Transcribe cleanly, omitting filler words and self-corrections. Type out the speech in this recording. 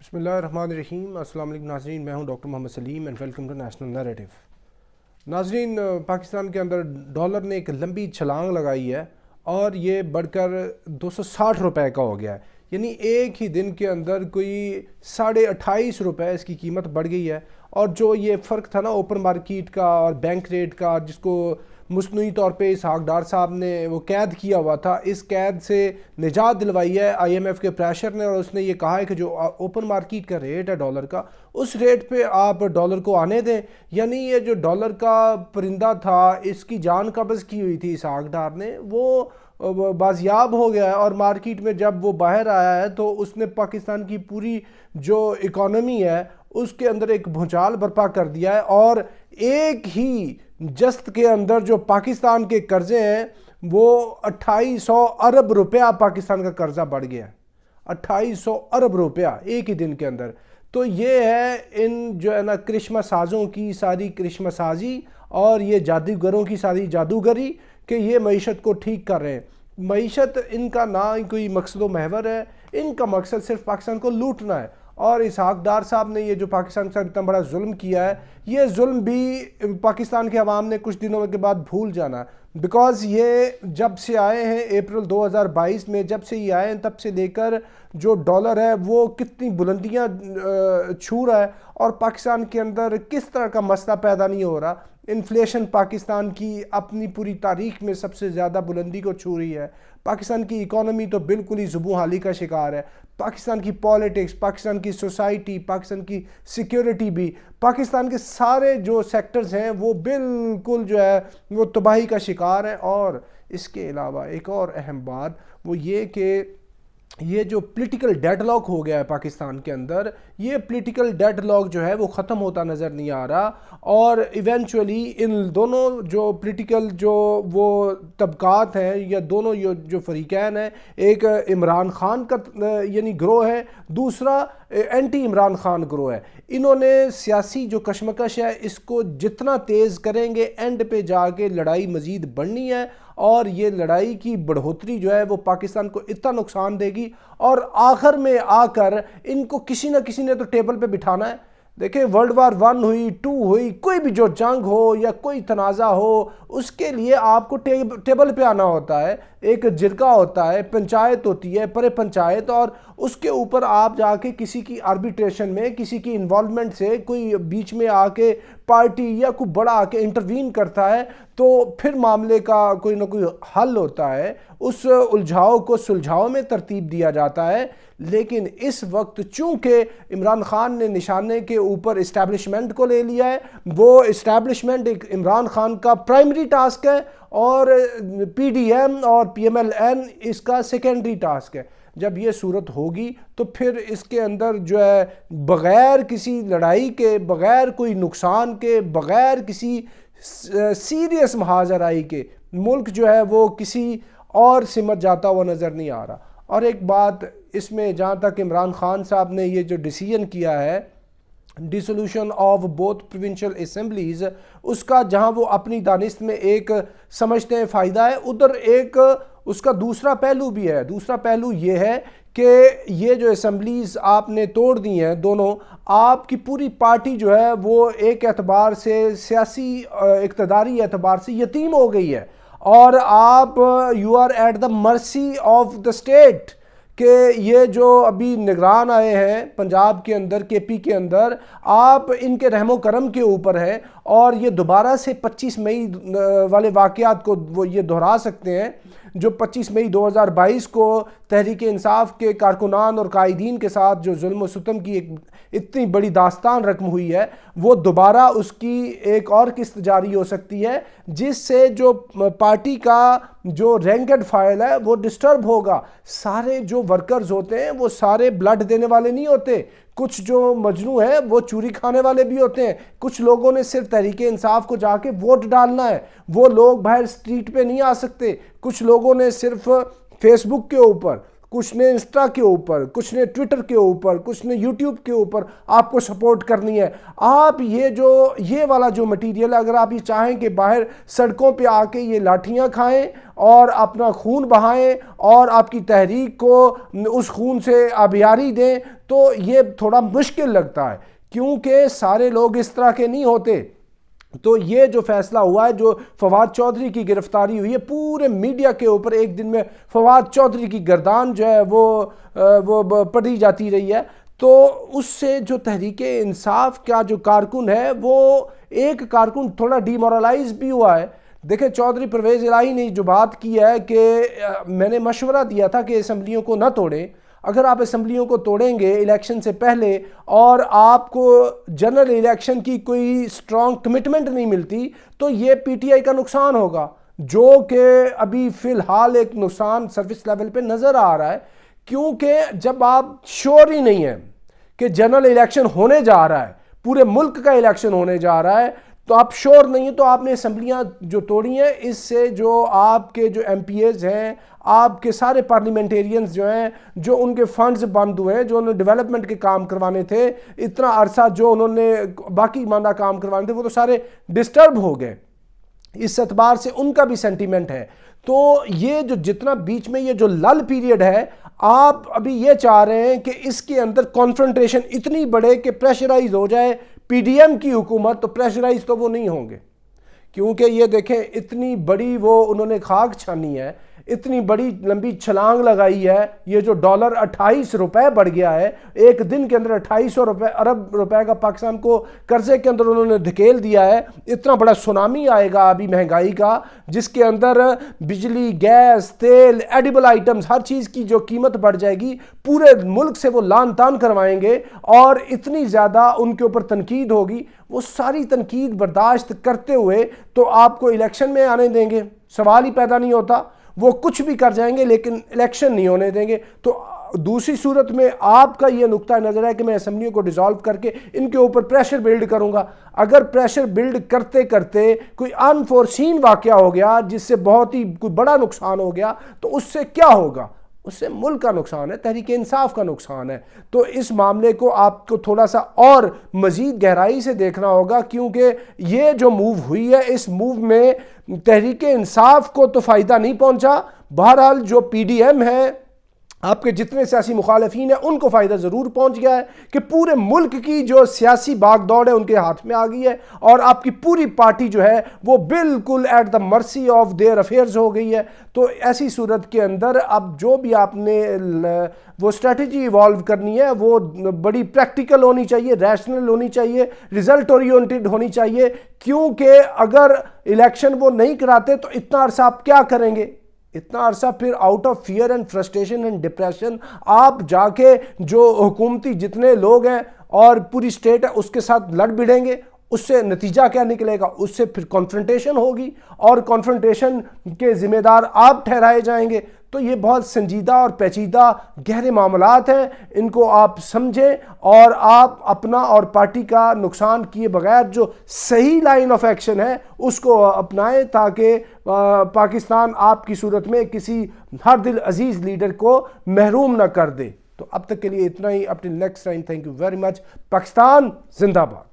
بسم اللہ الرحمن الرحیم۔ السلام علیکم ناظرین، میں ہوں doctor Muhammad Saleem and welcome to national narrative. ناظرین، پاکستان کے اندر ڈالر نے ایک لمبی چھلانگ لگائی ہے اور یہ بڑھ کر 260 روپے کا ہو گیا ہے، یعنی ایک ہی دن کے اندر کوئی 28.5 روپے اس کی قیمت بڑھ گئی ہے۔ اور جو یہ فرق تھا نا اوپن مارکیٹ کا اور بینک ریٹ کا، جس کو مصنوعی طور پہ اسحاق ڈار صاحب نے وہ قید کیا ہوا تھا، اس قید سے نجات دلوائی ہے آئی ایم ایف کے پریشر نے، اور اس نے یہ کہا ہے کہ جو اوپن مارکیٹ کا ریٹ ہے ڈالر کا، اس ریٹ پہ آپ ڈالر کو آنے دیں۔ یعنی یہ جو ڈالر کا پرندہ تھا، اس کی جان قبض کی ہوئی تھی اسحاق ڈار نے، وہ بازیاب ہو گیا ہے۔ اور مارکیٹ میں جب وہ باہر آیا ہے تو اس نے پاکستان کی پوری جو اکانومی ہے اس کے اندر ایک بھونچال برپا کر دیا ہے، اور ایک ہی جست کے اندر جو پاکستان کے قرضے ہیں وہ 2800 ارب روپیہ پاکستان کا قرضہ بڑھ گیا ہے، 2800 ارب روپیہ ایک ہی دن کے اندر۔ تو یہ ہے ان جو ہے نا کرشمہ سازوں کی ساری کرشمہ سازی اور یہ جادوگروں کی ساری جادوگری کہ یہ معیشت کو ٹھیک کر رہے ہیں۔ معیشت ان کا نہ کوئی مقصد و محور ہے، ان کا مقصد صرف پاکستان کو لوٹنا ہے۔ اور اسحاق ڈار صاحب نے یہ جو پاکستان کے ساتھ اتنا بڑا ظلم کیا ہے، یہ ظلم بھی پاکستان کے عوام نے کچھ دنوں کے بعد بھول جانا، بیکاز یہ جب سے آئے ہیں اپریل 2022 میں، جب سے یہ آئے ہیں تب سے لے کر جو ڈالر ہے وہ کتنی بلندیاں چھو رہا ہے، اور پاکستان کے اندر کس طرح کا مسئلہ پیدا نہیں ہو رہا۔ انفلیشن پاکستان کی اپنی پوری تاریخ میں سب سے زیادہ بلندی کو چھو رہی ہے۔ پاکستان کی اکانومی تو بالکل ہی زبوں حالی کا شکار ہے۔ پاکستان کی پالیٹکس، پاکستان کی سوسائٹی، پاکستان کی سیکیورٹی بھی، پاکستان کے سارے جو سیکٹرز ہیں وہ بالکل جو ہے وہ تباہی کا شکار ہیں۔ اور اس کے علاوہ ایک اور اہم بات وہ یہ کہ یہ جو پولیٹیکل ڈیڈ لاک ہو گیا ہے پاکستان کے اندر، یہ پولیٹیکل ڈیڈ لاک جو ہے وہ ختم ہوتا نظر نہیں آ رہا، اور ایونچولی ان دونوں جو پولیٹیکل جو وہ طبقات ہیں یا دونوں جو فریقین ہیں، ایک عمران خان کا یعنی گروہ ہے، دوسرا اینٹی عمران خان گروہ ہے، انہوں نے سیاسی جو کشمکش ہے اس کو جتنا تیز کریں گے، اینڈ پہ جا کے لڑائی مزید بڑھنی ہے، اور یہ لڑائی کی بڑھوتری جو ہے وہ پاکستان کو اتنا نقصان دے گی، اور آخر میں آ کر ان کو کسی نہ کسی نے تو ٹیبل پہ بٹھانا ہے۔ دیکھیں ورلڈ وار 1 ہوئی، 2 ہوئی، کوئی بھی جو جنگ ہو یا کوئی تنازع ہو، اس کے لیے آپ کو ٹیبل پہ آنا ہوتا ہے، ایک جرگہ ہوتا ہے، پنچایت ہوتی ہے، پر پنچایت، اور اس کے اوپر آپ جا کے کسی کی آربیٹریشن میں، کسی کی انوالومنٹ سے کوئی بیچ میں آ کے پارٹی یا کوئی بڑا آ کے انٹروین کرتا ہے تو پھر معاملے کا کوئی نہ کوئی حل ہوتا ہے، اس الجھاؤ کو سلجھاؤ میں ترتیب دیا جاتا ہے۔ لیکن اس وقت چونکہ عمران خان نے نشانے کے اوپر اسٹیبلشمنٹ کو لے لیا ہے، وہ اسٹیبلشمنٹ ایک عمران خان کا پرائمری ٹاسک ہے، اور پی ڈی ایم اور پی ایم ایل این اس کا سیکنڈری ٹاسک ہے۔ جب یہ صورت ہوگی تو پھر اس کے اندر جو ہے بغیر کسی لڑائی کے، بغیر کوئی نقصان کے، بغیر کسی سیریس محاذرائی کے ملک جو ہے وہ کسی اور سمت جاتا ہوا نظر نہیں آ رہا۔ اور ایک بات اس میں، جہاں تک عمران خان صاحب نے یہ جو ڈیسیژن کیا ہے ڈیسولوشن آف بوتھ پروونشل اسمبلیز، اس کا جہاں وہ اپنی دانست میں ایک سمجھتے ہیں فائدہ ہے، ادھر ایک اس کا دوسرا پہلو بھی ہے۔ دوسرا پہلو یہ ہے کہ یہ جو اسمبلیز آپ نے توڑ دی ہیں دونوں، آپ کی پوری پارٹی جو ہے وہ ایک اعتبار سے سیاسی اقتداری اعتبار سے یتیم ہو گئی ہے، اور آپ you are at the mercy of the state, کہ یہ جو ابھی نگران آئے ہیں پنجاب کے اندر، کے پی کے اندر، آپ ان کے رحم و کرم کے اوپر ہے، اور یہ دوبارہ سے 25 مئی والے واقعات کو وہ یہ دہرا سکتے ہیں، جو 25 مئی 2022 کو تحریک انصاف کے کارکنان اور قائدین کے ساتھ جو ظلم و ستم کی ایک اتنی بڑی داستان رقم ہوئی ہے، وہ دوبارہ اس کی ایک اور قسط جاری ہو سکتی ہے، جس سے جو پارٹی کا جو رینک اینڈ فائل ہے وہ ڈسٹرب ہوگا۔ سارے جو ورکرز ہوتے ہیں وہ سارے بلڈ دینے والے نہیں ہوتے، کچھ جو مجنو ہیں وہ چوری کھانے والے بھی ہوتے ہیں، کچھ لوگوں نے صرف تحریک انصاف کو جا کے ووٹ ڈالنا ہے، وہ لوگ باہر سٹریٹ پہ نہیں آ سکتے، کچھ لوگوں نے صرف فیس بک کے اوپر، کچھ نے انسٹا کے اوپر، کچھ نے ٹویٹر کے اوپر، کچھ نے یوٹیوب کے اوپر آپ کو سپورٹ کرنی ہے۔ آپ یہ والا جو مٹیریل ہے، اگر آپ یہ چاہیں کہ باہر سڑکوں پہ آ کے یہ لاٹھیاں کھائیں اور اپنا خون بہائیں اور آپ کی تحریک کو اس خون سے آبیاری دیں، تو یہ تھوڑا مشکل لگتا ہے، کیونکہ سارے لوگ اس طرح کے نہیں ہوتے۔ تو یہ جو فیصلہ ہوا ہے، جو فواد چودھری کی گرفتاری ہوئی ہے، پورے میڈیا کے اوپر ایک دن میں فواد چودھری کی گردان جو ہے وہ پڑی جاتی رہی ہے، تو اس سے جو تحریک انصاف کا جو کارکن ہے، وہ ایک کارکن تھوڑا ڈی مورلائز بھی ہوا ہے۔ دیکھیں چودھری پرویز الہی نے جو بات کی ہے کہ میں نے مشورہ دیا تھا کہ اسمبلیوں کو نہ توڑیں، اگر آپ اسمبلیوں کو توڑیں گے الیکشن سے پہلے اور آپ کو جنرل الیکشن کی کوئی سٹرونگ کمٹمنٹ نہیں ملتی، تو یہ پی ٹی آئی کا نقصان ہوگا، جو کہ ابھی فی الحال ایک نقصان سروس لیول پہ نظر آ رہا ہے، کیونکہ جب آپ شور ہی نہیں ہیں کہ جنرل الیکشن ہونے جا رہا ہے، پورے ملک کا الیکشن ہونے جا رہا ہے، تو آپ شور نہیں ہیں، تو آپ نے اسمبلیاں جو توڑی ہیں، اس سے جو آپ کے جو ایم پی ایز ہیں، آپ کے سارے پارلیمنٹیرینز جو ہیں، جو ان کے فنڈز بند ہوئے ہیں، جو انہوں نے ڈیولپمنٹ کے کام کروانے تھے، اتنا عرصہ جو انہوں نے باقی ماندہ کام کروانے تھے، وہ تو سارے ڈسٹرب ہو گئے۔ اس اعتبار سے ان کا بھی سینٹیمنٹ ہے۔ تو یہ جو جتنا بیچ میں یہ جو لل پیریڈ ہے، آپ ابھی یہ چاہ رہے ہیں کہ اس کے اندر کانفرنٹریشن اتنی بڑھے کہ پریشرائز ہو جائے پی ڈی ایم کی حکومت، تو پریشرائز تو وہ نہیں ہوں گے، کیونکہ یہ دیکھیں اتنی بڑی وہ انہوں نے خاک چھانی ہے، اتنی بڑی لمبی چھلانگ لگائی ہے۔ یہ جو ڈالر 28 روپے بڑھ گیا ہے ایک دن کے اندر، 2800 ارب روپے کا پاکستان کو قرضے کے اندر انہوں نے دھکیل دیا ہے۔ اتنا بڑا سونامی آئے گا ابھی مہنگائی کا، جس کے اندر بجلی، گیس، تیل، ایڈیبل آئٹمز، ہر چیز کی جو قیمت بڑھ جائے گی، پورے ملک سے وہ لان تان کروائیں گے، اور اتنی زیادہ ان کے اوپر تنقید ہوگی۔ وہ ساری تنقید برداشت کرتے ہوئے تو آپ کو الیکشن میں آنے دیں گے؟ سوال ہی پیدا نہیں ہوتا۔ وہ کچھ بھی کر جائیں گے لیکن الیکشن نہیں ہونے دیں گے۔ تو دوسری صورت میں آپ کا یہ نقطہ نظر ہے کہ میں اسمبلیوں کو ڈیزالو کر کے ان کے اوپر پریشر بلڈ کروں گا۔ اگر پریشر بلڈ کرتے کرتے کوئی انفورسین واقعہ ہو گیا جس سے بہت ہی کوئی بڑا نقصان ہو گیا، تو اس سے کیا ہوگا؟ اس سے ملک کا نقصان ہے، تحریک انصاف کا نقصان ہے۔ تو اس معاملے کو آپ کو تھوڑا سا اور مزید گہرائی سے دیکھنا ہوگا، کیونکہ یہ جو موو ہوئی ہے، اس موو میں تحریک انصاف کو تو فائدہ نہیں پہنچا، بہرحال جو پی ڈی ایم ہے، آپ کے جتنے سیاسی مخالفین ہیں، ان کو فائدہ ضرور پہنچ گیا ہے کہ پورے ملک کی جو سیاسی باغ دوڑ ہے ان کے ہاتھ میں آ گئی ہے، اور آپ کی پوری پارٹی جو ہے وہ بالکل at the mercy of their affairs ہو گئی ہے۔ تو ایسی صورت کے اندر اب جو بھی آپ نے وہ اسٹریٹجی ایوالو کرنی ہے، وہ بڑی پریکٹیکل ہونی چاہیے، ریشنل ہونی چاہیے، ریزلٹ اورینٹڈ ہونی چاہیے، کیونکہ اگر الیکشن وہ نہیں کراتے تو اتنا عرصہ آپ کیا کریں گے؟ اتنا عرصہ پھر out of fear and frustration and depression آپ جا کے جو حکومتی جتنے لوگ ہیں اور پوری سٹیٹ ہے اس کے ساتھ لڑ بھڑیں گے، اس سے نتیجہ کیا نکلے گا؟ اس سے پھر کانفرنٹیشن ہوگی، اور کانفرنٹیشن کے ذمہ دار آپ ٹھہرائے جائیں گے۔ تو یہ بہت سنجیدہ اور پیچیدہ گہرے معاملات ہیں، ان کو آپ سمجھیں اور آپ اپنا اور پارٹی کا نقصان کیے بغیر جو صحیح لائن آف ایکشن ہے اس کو اپنائیں، تاکہ پاکستان آپ کی صورت میں کسی ہر دل عزیز لیڈر کو محروم نہ کر دے۔ تو اب تک کے لیے اتنا ہی، up till next time, thank you very much. Pakistan زندہ باد۔